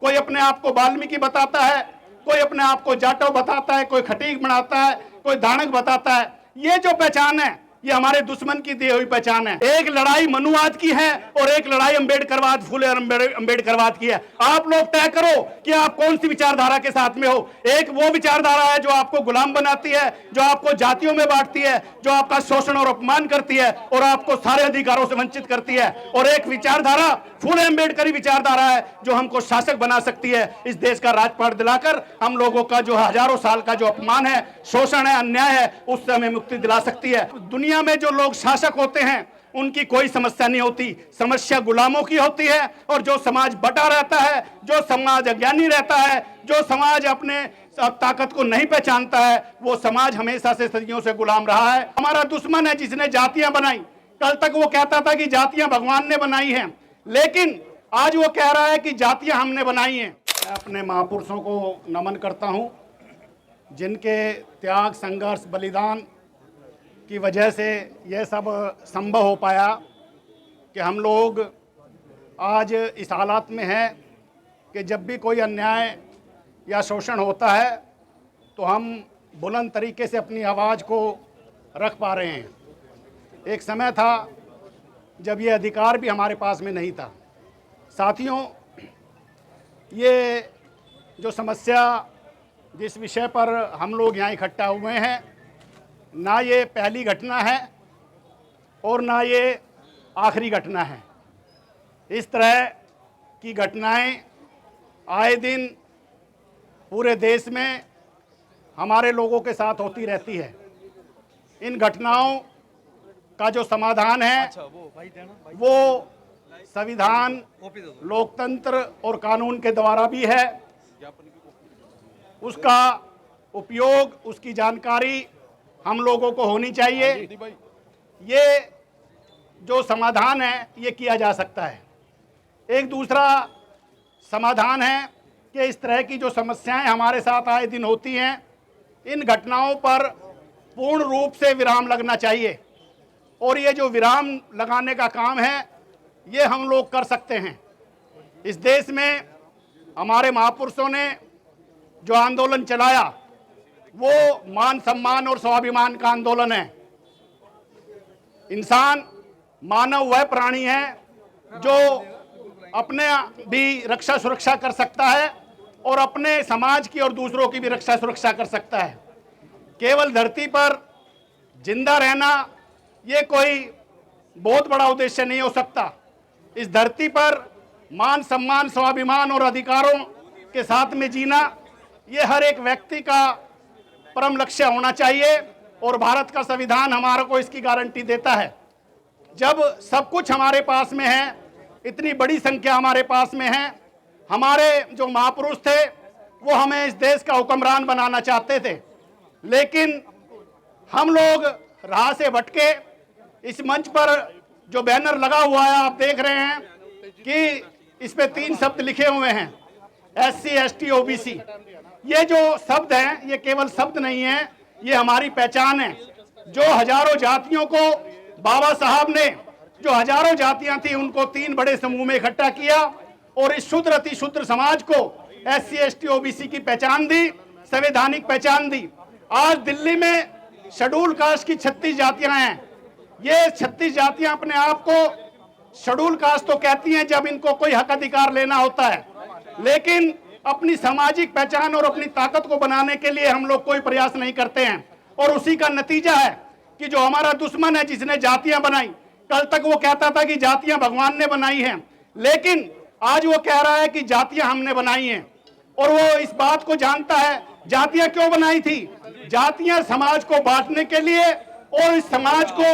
कोई अपने आप को वाल्मीकि बताता है, कोई अपने आप को जाटव बताता है, कोई खटीक बनाता है, कोई दानक बताता है। ये जो पहचान है ये हमारे दुश्मन की दी हुई पहचान है। एक लड़ाई मनुवाद की है और एक लड़ाई अंबेडकरवाद, फूले अंबेडकरवाद की है। आप लोग तय करो कि आप कौन सी विचारधारा के साथ में हो। एक वो विचारधारा है जो आपको गुलाम बनाती है, जो आपको जातियों में बांटती है, जो आपका शोषण और अपमान करती है और आपको सारे अधिकारों से वंचित करती है। और एक विचारधारा फूले अंबेडकरी विचारधारा है जो हमको शासक बना सकती है। इस देश का राजपाट दिलाकर हम लोगों का जो हजारों साल का जो अपमान है, शोषण है, अन्याय है, उससे हमें मुक्ति दिला सकती है। दुनिया में जो लोग शासक होते हैं उनकी कोई समस्या नहीं होती, समस्या गुलामों की होती है। और जो समाज बटा रहता है, जो समाज अज्ञानी रहता है, जो समाज अपने ताकत को नहीं पहचानता है, वो समाज हमेशा से सदियों से गुलाम रहा है। हमारा दुश्मन है जिसने जातियां बनाई। कल तक वो कहता था कि जातियां भगवान ने बनाई हैं, लेकिन आज वो कह रहा है कि जातियां हमने बनाई हैं। मैं अपने महापुरुषों को नमन करता हूं, जिनके त्याग, संघर्ष, बलिदान की वजह से यह सब संभव हो पाया कि हम लोग आज इस हालात में हैं कि जब भी कोई अन्याय या शोषण होता है तो हम बुलंद तरीके से अपनी आवाज़ को रख पा रहे हैं। एक समय था जब ये अधिकार भी हमारे पास में नहीं था। साथियों, ये जो समस्या, जिस विषय पर हम लोग यहाँ इकट्ठा हुए हैं, ना ये पहली घटना है और ना ये आखिरी घटना है। इस तरह की घटनाएं आए दिन पूरे देश में हमारे लोगों के साथ होती रहती है। इन घटनाओं का जो समाधान है वो संविधान, लोकतंत्र और कानून के द्वारा भी है। उसका उपयोग, उसकी जानकारी हम लोगों को होनी चाहिए। ये जो समाधान है ये किया जा सकता है। एक दूसरा समाधान है कि इस तरह की जो समस्याएं हमारे साथ आए दिन होती हैं, इन घटनाओं पर पूर्ण रूप से विराम लगना चाहिए। और ये जो विराम लगाने का काम है ये हम लोग कर सकते हैं। इस देश में हमारे महापुरुषों ने जो आंदोलन चलाया वो मान सम्मान और स्वाभिमान का आंदोलन है। इंसान, मानव वह प्राणी है जो अपने भी रक्षा सुरक्षा कर सकता है और अपने समाज की और दूसरों की भी रक्षा सुरक्षा कर सकता है। केवल धरती पर जिंदा रहना ये कोई बहुत बड़ा उद्देश्य नहीं हो सकता। इस धरती पर मान सम्मान, स्वाभिमान और अधिकारों के साथ में जीना ये हर एक व्यक्ति का परम लक्ष्य होना चाहिए। और भारत का संविधान हमारे को इसकी गारंटी देता है। जब सब कुछ हमारे पास में है, इतनी बड़ी संख्या हमारे पास में है, हमारे जो महापुरुष थे वो हमें इस देश का हुक्मरान बनाना चाहते थे, लेकिन हम लोग राह से भटके। इस मंच पर जो बैनर लगा हुआ है आप देख रहे हैं कि इस पे 3 शब्द लिखे हुए हैं, SC, ST, OBC। ये जो शब्द हैं ये केवल शब्द नहीं है, ये हमारी पहचान है। जो हजारों जातियों को बाबा साहब ने, जो हजारों जातियां थी उनको 3 बड़े समूह में इकट्ठा किया और इस शुद्र अति शुद्र समाज को SC, ST, OBC की पहचान दी, संवैधानिक पहचान दी। आज दिल्ली में शेड्यूल कास्ट की 36 जातियां हैं। ये 36 जातियां अपने आप को शेड्यूल कास्ट तो कहती हैं जब इनको कोई हक अधिकार लेना होता है, लेकिन अपनी सामाजिक पहचान और अपनी ताकत को बनाने के लिए हम लोग कोई प्रयास नहीं करते हैं। और उसी का नतीजा है कि जो हमारा दुश्मन है जिसने जातियां बनाई, कल तक वो कहता था कि जातियां भगवान ने बनाई हैं, लेकिन आज वो कह रहा है कि जातियां हमने बनाई हैं। और वो इस बात को जानता है जातियां क्यों बनाई थी। जातियां समाज को बांटने के लिए और इस समाज को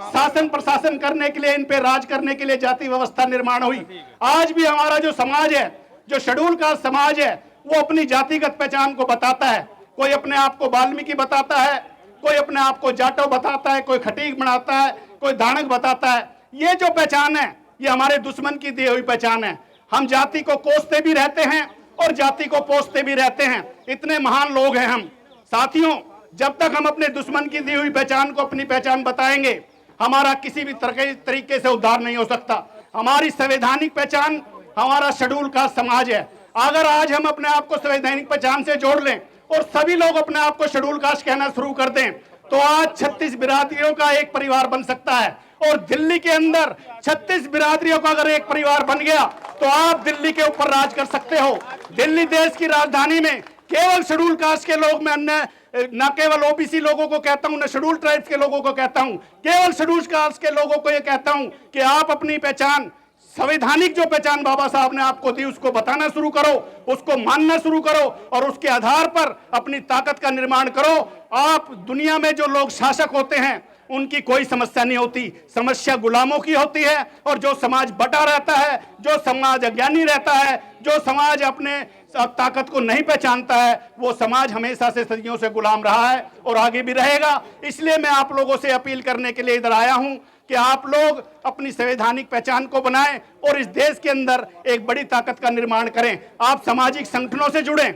शासन प्रशासन करने के लिए, इन पे राज करने के लिए जाति व्यवस्था निर्माण हुई। आज भी हमारा जो समाज है, जो शेड्यूल का समाज है, वो अपनी जातिगत पहचान को बताता है। कोई अपने आप को वाल्मीकि बताता है, कोई अपने आप को जाटव बताता है, कोई खटीक बनाता है, कोई दानक बताता है। ये जो पहचान है ये हमारे दुश्मन की दी हुई पहचान है। हम जाति को कोसते भी रहते हैं और जाति को पोसते भी रहते हैं। इतने महान लोग हैं हम। साथियों, जब तक हम अपने दुश्मन की दी हुई पहचान को अपनी पहचान बताएंगे, हमारा किसी भी तरीके से उद्धार नहीं हो सकता। हमारी संवैधानिक पहचान हमारा शेड्यूल कास्ट समाज है। अगर आज हम अपने आप को संवैधानिक पहचान से जोड़ लें और सभी लोग अपने आप को शेड्यूल कास्ट कहना शुरू कर दें, तो आज 36 बिरादरियों का एक परिवार बन सकता है। और दिल्ली के अंदर 36 बिरादरियों का अगर एक परिवार बन गया तो आप दिल्ली के ऊपर राज कर सकते हो। दिल्ली देश की राजधानी में केवल शेड्यूल कास्ट के लोग, मैं अन्य न केवल ओबीसी लोगों को कहता हूं, न शेड्यूल ट्राइब्स के लोगों को कहता हूं, केवल शेड्यूल कास्ट के लोगों को यह कहता हूं कि आप अपनी पहचान, संवैधानिक जो पहचान बाबा साहब ने आपको दी, उसको बताना शुरू करो, उसको मानना शुरू करो और उसके आधार पर अपनी ताकत का निर्माण करो। आप दुनिया में जो लोग शासक होते हैं उनकी कोई समस्या नहीं होती, समस्या गुलामों की होती है। और जो समाज बटा रहता है, जो समाज अज्ञानी रहता है, जो समाज अपने ताकत को नहीं पहचानता है, वो समाज हमेशा से सदियों से गुलाम रहा है और आगे भी रहेगा। इसलिए मैं आप लोगों से अपील करने के लिए इधर आया हूं कि आप लोग अपनी संवैधानिक पहचान को बनाएं और इस देश के अंदर एक बड़ी ताकत का निर्माण करें। आप सामाजिक संगठनों से जुड़ें।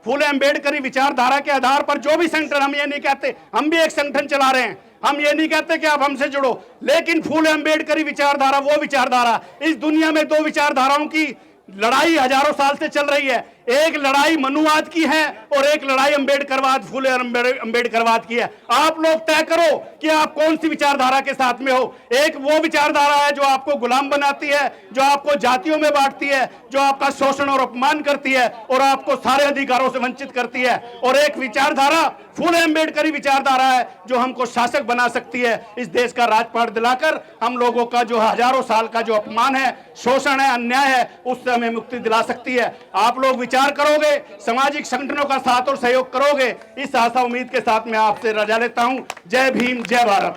फूले अंबेडकरी विचारधारा के आधार पर जो भी संगठन, हम ये नहीं कहते, हम भी एक संगठन चला रहे हैं, हम ये नहीं कहते कि आप हमसे जुड़ो, लेकिन फूले अंबेडकरी विचारधारा वो विचारधारा, इस दुनिया में दो विचारधाराओं की लड़ाई हजारों साल से चल रही है। एक लड़ाई मनुवाद की है और एक लड़ाई अंबेडकरवाद, फूले अंबेडकरवाद की है। आप लोग तय करो कि आप कौन सी विचारधारा के साथ में हो। एक वो विचारधारा है जो आपको गुलाम बनाती है, जो आपको जातियों में बांटती है, जो आपका शोषण और अपमान करती है और आपको सारे अधिकारों से वंचित करती है। और एक विचारधारा फूले अंबेडकरी विचारधारा है जो हमको शासक बना सकती है, इस देश का राजपाट दिलाकर हम लोगों का जो हजारों साल का जो अपमान है, शोषण है, अन्याय है, उससे हमें मुक्ति दिला सकती है। आप लोग विचार करोगे, सामाजिक संगठनों का साथ और सहयोग करोगे, इस आशा उम्मीद के साथ मैं आपसे रजा लेता हूं। जय भीम, जय भारत।